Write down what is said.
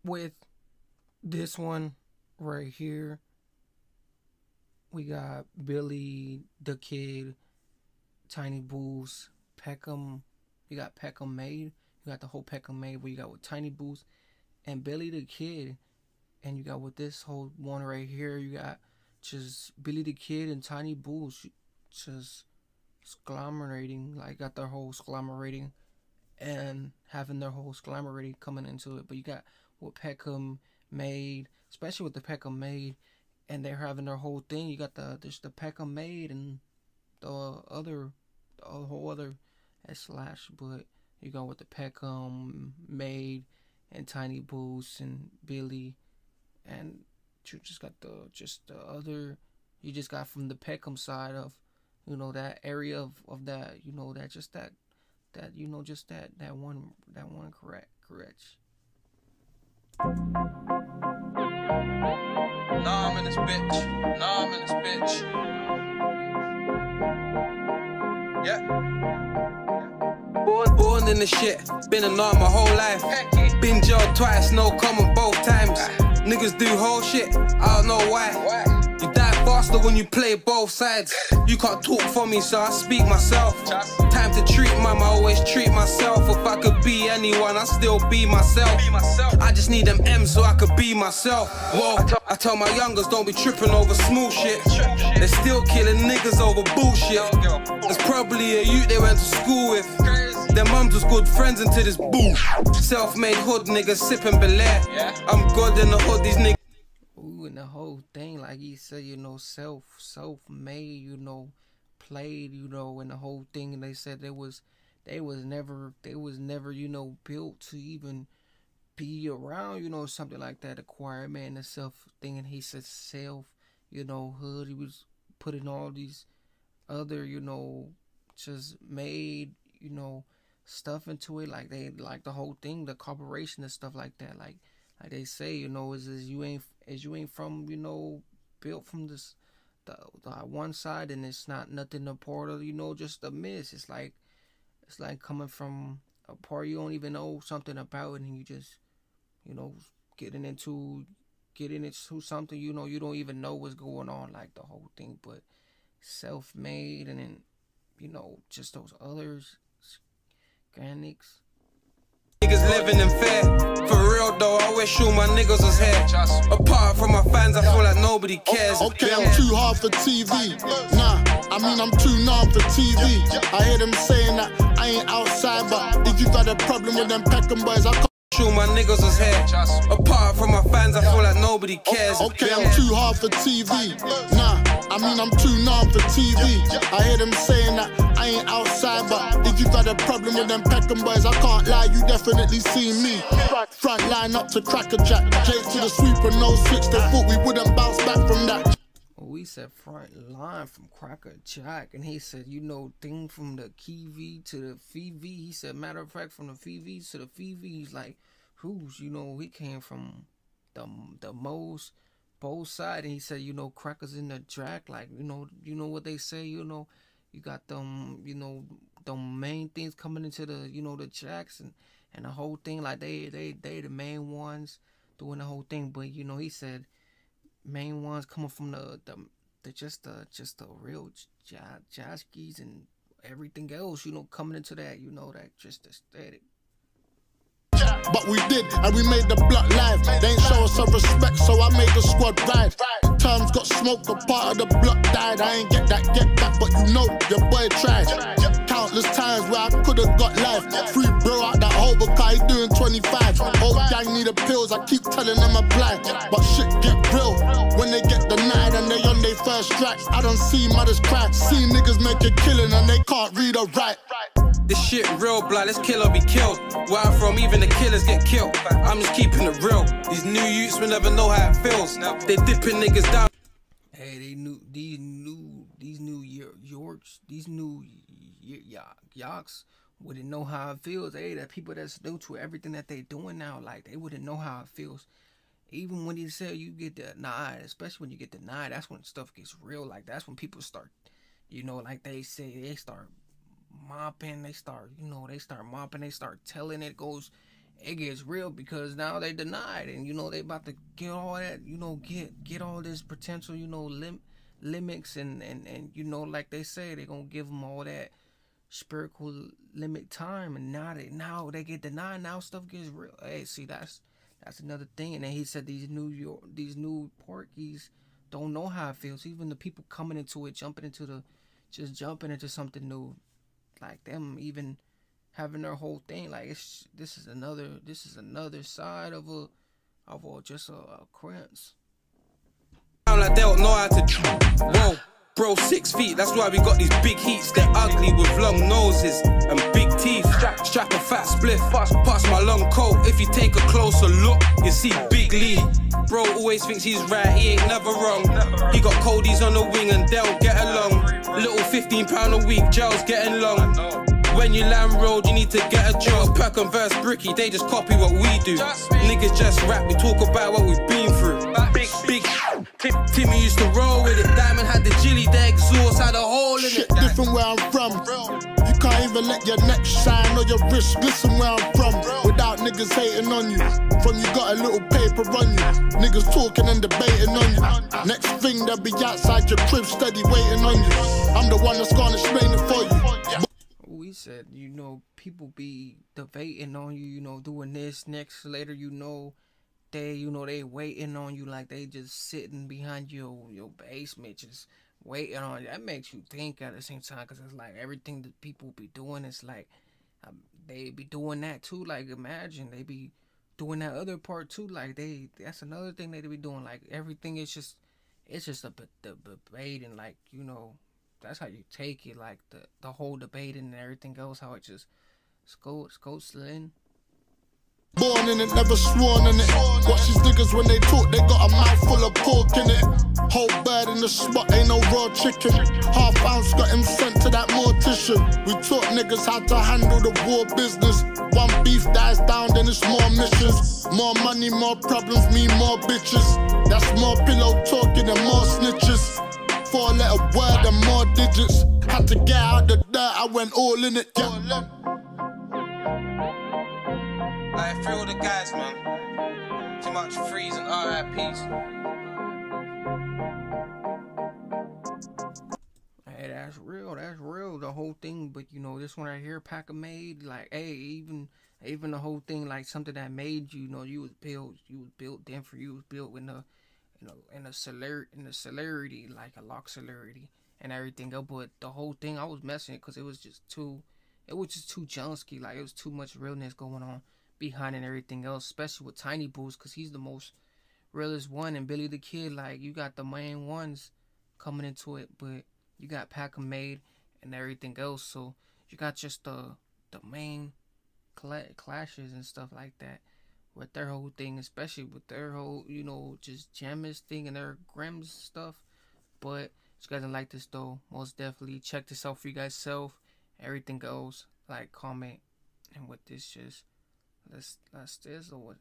with this one right here, we got Billy the Kid, Tiny Boost, Peckham. You got Peckham Made. You got the whole Peckham Made where you got with Tiny Boost and Billy the Kid. And you got with this whole one right here, you got just Billy the Kid and Tiny Boost just agglomerating, like got their whole agglomerating and having their whole agglomerating coming into it. But you got what Peckham Made, especially with the Peckham Made, and they're having their whole thing. You got there's the Peckham Made and the whole other slash, but you go with the Peckham Made and Tiny Boost and Billy, and you just got the other. You just got from the Peckham side of, that area of that, that just that just that one correct. Nah, I'm in this bitch. Yeah. Born in the shit, been a norm my whole life. Been jailed twice, no common both times. Niggas do whole shit, I don't know why. You die faster when you play both sides. You can't talk for me, so I speak myself. Time to treat mum, I always treat myself. If I could be anyone, I still be myself. I just need them M's so I could be myself. Whoa, I tell my youngers don't be tripping over smooth shit. They're still killing niggas over bullshit. There's probably a youth they went to school with. Their mums was good friends into this booth. Self-made hood niggas sipping Belair. I'm good in the hood, these niggas. Ooh, and the whole thing, like he said, self-made, played, and the whole thing, and they said they was never, built to even be around, something like that, acquire man, the self thing, and he said self, hood, he was putting all these other, just made, stuff into it, like the whole thing, the corporation and stuff like that, like they say, is you ain't from, built from the one side, and it's not nothing a part of, just a miss. It's like coming from a part you don't even know something about, and you just, getting into something, you don't even know what's going on, like the whole thing. But self-made, and then, just those others, organics. Niggas living in fear. For real though, I wish all my niggas was here. Apart from my fans, I feel like nobody cares. Okay, I'm too hard for TV. Nah, I'm too numb for TV. I hear them saying that I ain't outside, but if you got a problem with them Peckham boys, I can't. Sure my niggas was here. Apart from my fans, I feel like nobody cares. Okay, I'm too hard for TV. Nah, I'm too numb for TV. I hear them saying that I ain't outside, but if you got a problem with them Peckham boys, I can't lie, you definitely seen me. Front line up to Cracker Jack, Jake to the sweeper, no switch. They thought we wouldn't bounce back from that. We said front line from Cracker Jack, and he said, thing from the Kiwi to the Phoebe. He said, matter of fact, from the Phoebe to the Phoebe, he's like, who's, he came from the most both side, and he said, crackers in the Jack, like, what they say, you got them, the main things coming into the, the Jacks and the whole thing, like they the main ones doing the whole thing, but he said main ones coming from the just the real jazzkeys and everything else, coming into that, that just aesthetic. But we did, and we made the block live. They ain't show us some respect, so I made the squad ride. Terms got smoked, a part of the block died. I ain't get that get back, but your boy tried. Countless times where I could've got life. Free bro out that hole because he doing 25. Old gang need the pills, I keep telling them apply. But shit get real when they get denied and they on their first strike. I don't see mothers cry, see niggas make a killing and they can't read or write. This shit real, blood, let's kill or be killed. Where I'm from, even the killers get killed. I'm just keeping it real. These new youths will never know how it feels. They dipping niggas down. Hey, these new yaks wouldn't know how it feels. Hey, that people that's new to everything that they doing now, like they wouldn't know how it feels. Even when you say you get denied, especially when you get denied, that's when stuff gets real. Like that's when people start, like they say, they start mopping, they start mopping, they start telling it goes it gets real because now they denied, and you know they about to get all that, you know, get all this potential, you know, limits and you know, like they say, they gonna give them all that spiritual limit time, and now they get denied. Now stuff gets real. Hey, see, that's another thing. And then he said these new porkies don't know how it feels. Even the people coming into it, jumping into something new, like them even having their whole thing. Like this is another side of a crimps. Like they don't know how to. Whoa, bro, 6 feet. That's why we got these big heats. They're ugly with long noses and big teeth. Strap a fat spliff, pass my long coat. If you take a closer look, you see Big Lee. Bro always thinks he's right, he ain't never wrong. He got coldies on the wing and they'll get along. Little £15 a week, jail's getting long. When you land road, you need to get a job. Peckham verse Bricky, they just copy what we do. Niggas just rap, we talk about what we've been through. Big Timmy used to roll with it. Diamond had the jilly, the exhaust had a hole in Shit it. different where I'm from. You can't even let your neck shine or your wrist glisten where I'm from. Without niggas hating on you. From you got a little paper on you. Niggas talking and debating on you. Next thing they'll be outside your crib steady waiting on you. I'm the one that's gonna explain it for you. We said, you know, people be debating on you, you know, doing this next later, you know, they waiting on you, like they just sitting behind your basement just waiting on you. That makes you think at the same time, because it's like everything that people be doing is like they be doing that too. Like imagine they be doing that other part too. Like that's another thing they be doing. Like everything is just the debate, and like, you know, that's how you take it, like the whole debate and everything else, how it just goes in. Born in it, never sworn in it. Watch these niggas when they talk, they got a mouthful of pork in it. Whole bird in the spot, ain't no raw chicken. Half ounce got him sent to that mortician. We taught niggas how to handle the war business. One beef dies down, then it's more missions. More money, more problems, mean more bitches. That's more pillow talking and more snitches. 4-letter word and more digits. Had to get out the dirt, I went all in it, yeah. I feel the guys, man. Too much freeze and RIPs. Hey, that's real, the whole thing. But you know, this one right here, Peckham made, like, hey, even the whole thing, like something that made you, you know, you was built different, you was built in a, you know, in a celerity, like a lock celerity and everything else. But the whole thing, I was messing it because it was just too junky, like it was too much realness going on behind and everything else, especially with Tiny Boost, because he's the most realest one, and Billy the Kid, like you got the main ones coming into it, but you got Peckham made and everything else, so you got just the main clashes and stuff like that with their whole thing, especially with their whole, you know, just jammers thing and their Grims stuff. But if you guys like this though, most definitely check this out for you guys self. Everything goes, like, comment, and with this just let's this or what.